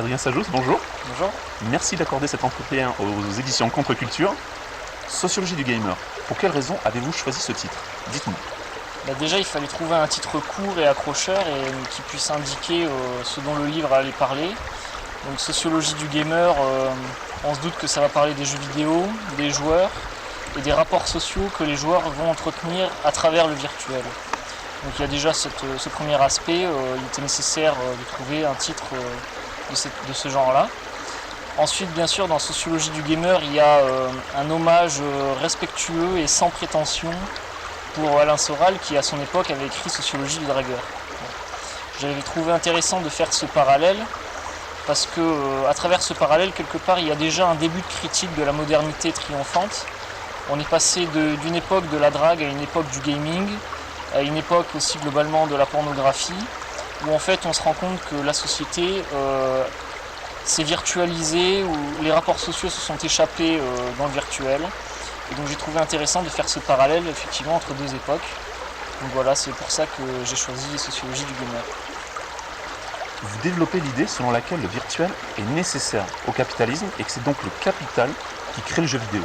Adrien Sajos, bonjour. Bonjour. Merci d'accorder cet entretien aux éditions Contre-Culture. Sociologie du gamer. Pour quelle raison avez-vous choisi ce titre? Dites-nous. Déjà, il fallait trouver un titre court et accrocheur et qui puisse indiquer ce dont le livre allait parler. Donc, sociologie du gamer, on se doute que ça va parler des jeux vidéo, des joueurs et des rapports sociaux que les joueurs vont entretenir à travers le virtuel. Donc, il y a déjà ce premier aspect. Il était nécessaire de trouver un titre de ce genre-là. Ensuite, bien sûr, dans Sociologie du gamer, il y a un hommage respectueux et sans prétention pour Alain Soral, qui à son époque avait écrit Sociologie du dragueur. J'avais trouvé intéressant de faire ce parallèle, parce que à travers ce parallèle, quelque part, il y a déjà un début de critique de la modernité triomphante. On est passé d'une époque de la drague à une époque du gaming, à une époque aussi globalement de la pornographie, où en fait on se rend compte que la société s'est virtualisée, où les rapports sociaux se sont échappés dans le virtuel. Et donc j'ai trouvé intéressant de faire ce parallèle effectivement entre deux époques. Donc voilà, c'est pour ça que j'ai choisi Sociologie du gamer. Vous développez l'idée selon laquelle le virtuel est nécessaire au capitalisme et que c'est donc le capital qui crée le jeu vidéo.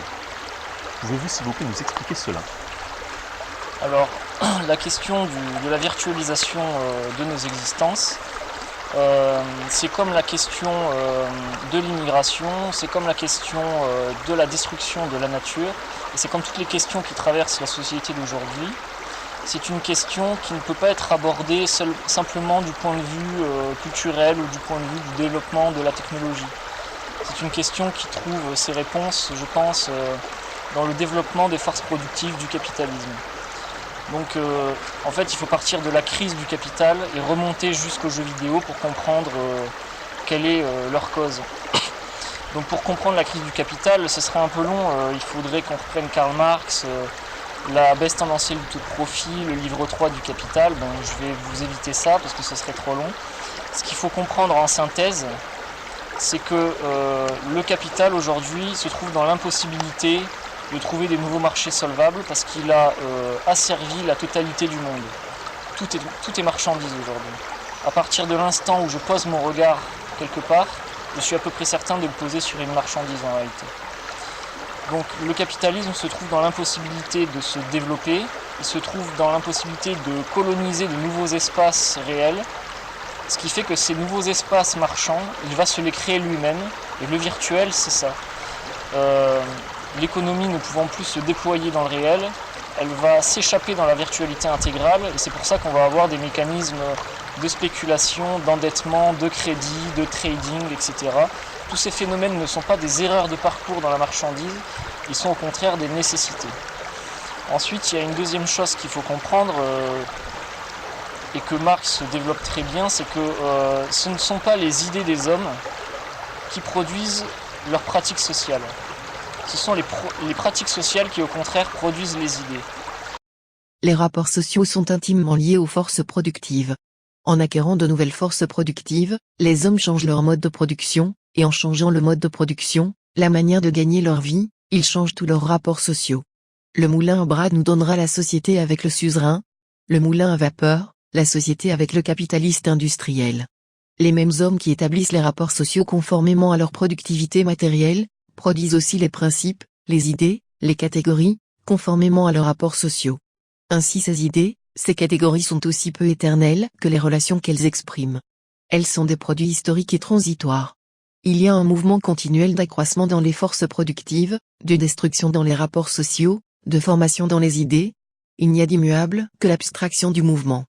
Pouvez-vous s'il vous plaît nous expliquer cela? Alors, la question de la virtualisation de nos existences, c'est comme la question de l'immigration, c'est comme la question de la destruction de la nature, et c'est comme toutes les questions qui traversent la société d'aujourd'hui. C'est une question qui ne peut pas être abordée simplement du point de vue culturel ou du point de vue du développement de la technologie. C'est une question qui trouve ses réponses, je pense, dans le développement des forces productives du capitalisme. Donc en fait il faut partir de la crise du capital et remonter jusqu'aux jeux vidéo pour comprendre quelle est leur cause. Donc pour comprendre la crise du capital, ce serait un peu long, il faudrait qu'on reprenne Karl Marx, la baisse tendancielle du taux de profit, le livre 3 du Capital. Bon, je vais vous éviter ça parce que ce serait trop long. Ce qu'il faut comprendre en synthèse, c'est que le capital aujourd'hui se trouve dans l'impossibilité de trouver des nouveaux marchés solvables parce qu'il a asservi la totalité du monde. Tout est marchandise aujourd'hui. À partir de l'instant où je pose mon regard quelque part, je suis à peu près certain de le poser sur une marchandise en réalité. Donc le capitalisme se trouve dans l'impossibilité de se développer, il se trouve dans l'impossibilité de coloniser de nouveaux espaces réels, ce qui fait que ces nouveaux espaces marchands, il va se les créer lui-même, et le virtuel c'est ça. L'économie ne pouvant plus se déployer dans le réel, elle va s'échapper dans la virtualité intégrale et c'est pour ça qu'on va avoir des mécanismes de spéculation, d'endettement, de crédit, de trading, etc. Tous ces phénomènes ne sont pas des erreurs de parcours dans la marchandise, ils sont au contraire des nécessités. Ensuite, il y a une deuxième chose qu'il faut comprendre et que Marx développe très bien, c'est que ce ne sont pas les idées des hommes qui produisent leurs pratiques sociales. Ce sont les pratiques sociales qui, au contraire, produisent les idées. Les rapports sociaux sont intimement liés aux forces productives. En acquérant de nouvelles forces productives, les hommes changent leur mode de production, et en changeant le mode de production, la manière de gagner leur vie, ils changent tous leurs rapports sociaux. Le moulin à bras nous donnera la société avec le suzerain, le moulin à vapeur, la société avec le capitaliste industriel. Les mêmes hommes qui établissent les rapports sociaux conformément à leur productivité matérielle, produisent aussi les principes, les idées, les catégories, conformément à leurs rapports sociaux. Ainsi ces idées, ces catégories sont aussi peu éternelles que les relations qu'elles expriment. Elles sont des produits historiques et transitoires. Il y a un mouvement continuel d'accroissement dans les forces productives, de destruction dans les rapports sociaux, de formation dans les idées. Il n'y a d'immuable que l'abstraction du mouvement.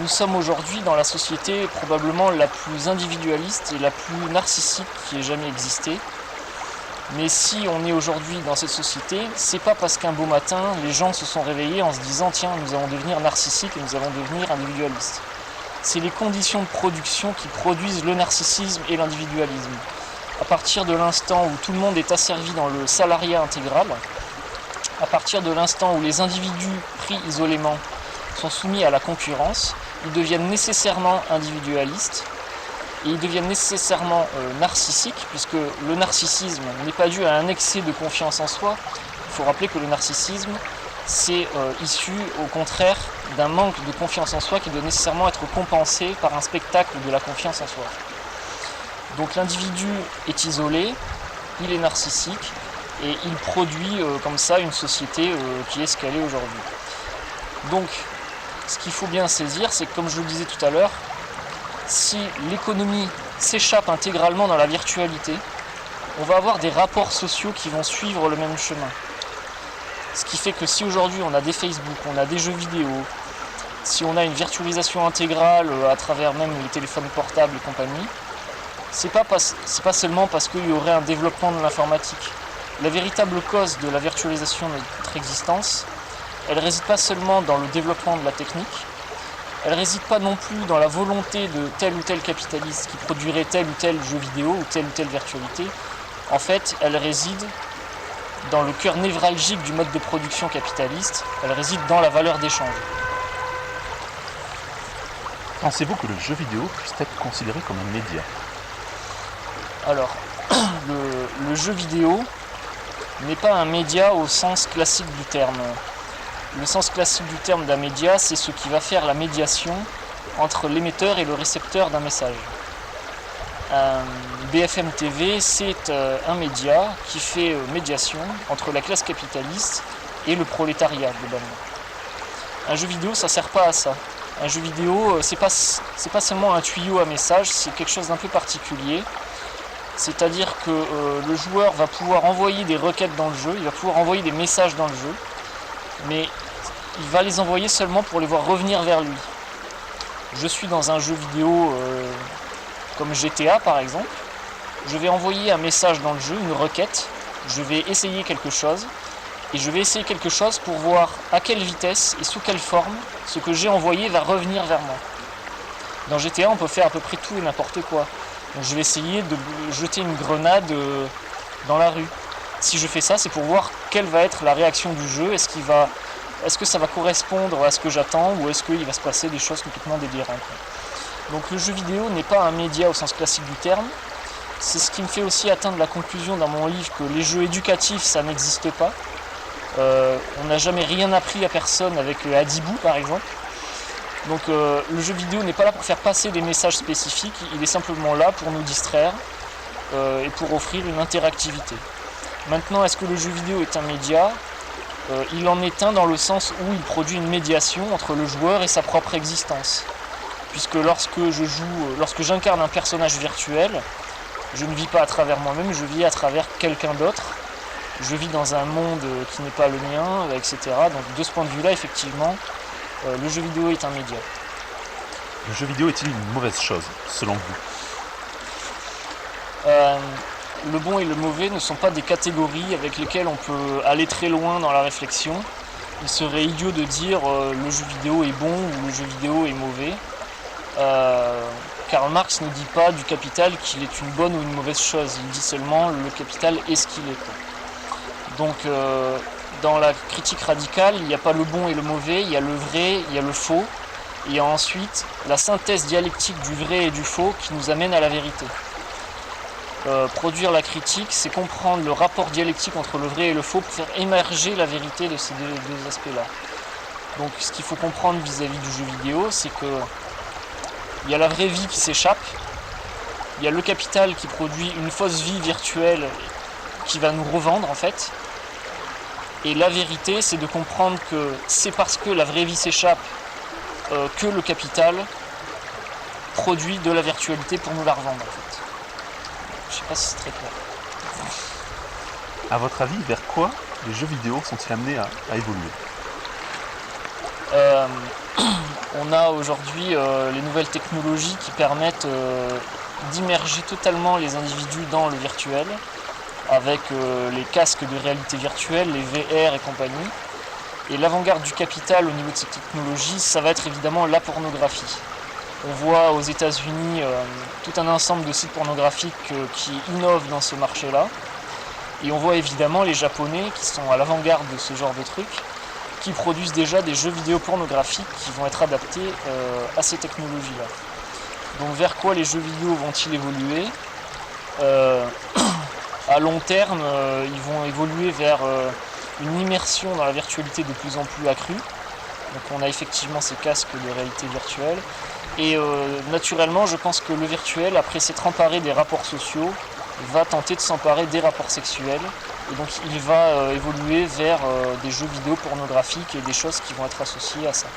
Nous sommes aujourd'hui dans la société probablement la plus individualiste et la plus narcissique qui ait jamais existé. Mais si on est aujourd'hui dans cette société, c'est pas parce qu'un beau matin, les gens se sont réveillés en se disant « Tiens, nous allons devenir narcissiques et nous allons devenir individualistes ». C'est les conditions de production qui produisent le narcissisme et l'individualisme. À partir de l'instant où tout le monde est asservi dans le salariat intégral, à partir de l'instant où les individus pris isolément sont soumis à la concurrence, ils deviennent nécessairement individualistes et ils deviennent nécessairement narcissiques, puisque le narcissisme n'est pas dû à un excès de confiance en soi. Il faut rappeler que le narcissisme, c'est issu au contraire d'un manque de confiance en soi qui doit nécessairement être compensé par un spectacle de la confiance en soi. Donc l'individu est isolé, il est narcissique et il produit comme ça une société qui est ce qu'elle est aujourd'hui. Donc ce qu'il faut bien saisir, c'est que comme je le disais tout à l'heure, si l'économie s'échappe intégralement dans la virtualité, on va avoir des rapports sociaux qui vont suivre le même chemin. Ce qui fait que si aujourd'hui on a des Facebook, on a des jeux vidéo, si on a une virtualisation intégrale à travers même les téléphones portables et compagnie, c'est pas seulement parce qu'il y aurait un développement de l'informatique. La véritable cause de la virtualisation de notre existence, elle ne réside pas seulement dans le développement de la technique, elle ne réside pas non plus dans la volonté de tel ou tel capitaliste qui produirait tel ou tel jeu vidéo ou telle virtualité. En fait, elle réside dans le cœur névralgique du mode de production capitaliste, elle réside dans la valeur d'échange. Pensez-vous que le jeu vidéo puisse être considéré comme un média? Alors, le jeu vidéo n'est pas un média au sens classique du terme. Le sens classique du terme d'un média, c'est ce qui va faire la médiation entre l'émetteur et le récepteur d'un message. BFM TV, c'est un média qui fait médiation entre la classe capitaliste et le prolétariat, globalement. Un jeu vidéo, ça ne sert pas à ça. Un jeu vidéo, c'est pas seulement un tuyau à message, c'est quelque chose d'un peu particulier. C'est-à-dire que le joueur va pouvoir envoyer des requêtes dans le jeu, il va pouvoir envoyer des messages dans le jeu, mais il va les envoyer seulement pour les voir revenir vers lui. Je suis dans un jeu vidéo comme GTA par exemple, je vais envoyer un message dans le jeu, une requête, je vais essayer quelque chose, et je vais essayer quelque chose pour voir à quelle vitesse et sous quelle forme ce que j'ai envoyé va revenir vers moi. Dans GTA, on peut faire à peu près tout et n'importe quoi. Donc je vais essayer de jeter une grenade dans la rue. Si je fais ça, c'est pour voir quelle va être la réaction du jeu. Est-ce que ça va correspondre à ce que j'attends ou est-ce qu'il va se passer des choses complètement délirantes. Donc le jeu vidéo n'est pas un média au sens classique du terme. C'est ce qui me fait aussi atteindre la conclusion dans mon livre que les jeux éducatifs, ça n'existe pas. On n'a jamais rien appris à personne avec Hadibou par exemple. Donc le jeu vidéo n'est pas là pour faire passer des messages spécifiques, il est simplement là pour nous distraire et pour offrir une interactivité. Maintenant, est-ce que le jeu vidéo est un média? Il en est un dans le sens où il produit une médiation entre le joueur et sa propre existence. Puisque lorsque j'incarne un personnage virtuel, je ne vis pas à travers moi-même, je vis à travers quelqu'un d'autre. Je vis dans un monde qui n'est pas le mien, etc. Donc de ce point de vue-là, effectivement, le jeu vidéo est un média. Le jeu vidéo est-il une mauvaise chose, selon vous? Le bon et le mauvais ne sont pas des catégories avec lesquelles on peut aller très loin dans la réflexion. Il serait idiot de dire le jeu vidéo est bon ou le jeu vidéo est mauvais. Karl Marx ne dit pas du capital qu'il est une bonne ou une mauvaise chose, il dit seulement le capital est ce qu'il est. Donc dans la critique radicale, il n'y a pas le bon et le mauvais, il y a le vrai, il y a le faux, et il y a ensuite la synthèse dialectique du vrai et du faux qui nous amène à la vérité. Produire la critique, c'est comprendre le rapport dialectique entre le vrai et le faux pour faire émerger la vérité de ces deux aspects-là. Donc ce qu'il faut comprendre vis-à-vis du jeu vidéo, c'est que il y a la vraie vie qui s'échappe, il y a le capital qui produit une fausse vie virtuelle qui va nous revendre en fait, et la vérité c'est de comprendre que c'est parce que la vraie vie s'échappe que le capital produit de la virtualité pour nous la revendre en fait. Je sais pas si c'est très clair. À votre avis, vers quoi les jeux vidéo sont-ils amenés à évoluer? On a aujourd'hui les nouvelles technologies qui permettent d'immerger totalement les individus dans le virtuel, avec les casques de réalité virtuelle, les VR et compagnie. Et l'avant-garde du capital au niveau de ces technologies, ça va être évidemment la pornographie. On voit aux États-Unis tout un ensemble de sites pornographiques qui innovent dans ce marché-là. Et on voit évidemment les Japonais qui sont à l'avant-garde de ce genre de trucs, qui produisent déjà des jeux vidéo pornographiques qui vont être adaptés à ces technologies-là. Donc vers quoi les jeux vidéo vont-ils évoluer? À long terme, ils vont évoluer vers une immersion dans la virtualité de plus en plus accrue. Donc on a effectivement ces casques de réalité virtuelle. Et naturellement, je pense que le virtuel, après s'être emparé des rapports sociaux, va tenter de s'emparer des rapports sexuels. Et donc il va évoluer vers des jeux vidéo pornographiques et des choses qui vont être associées à ça.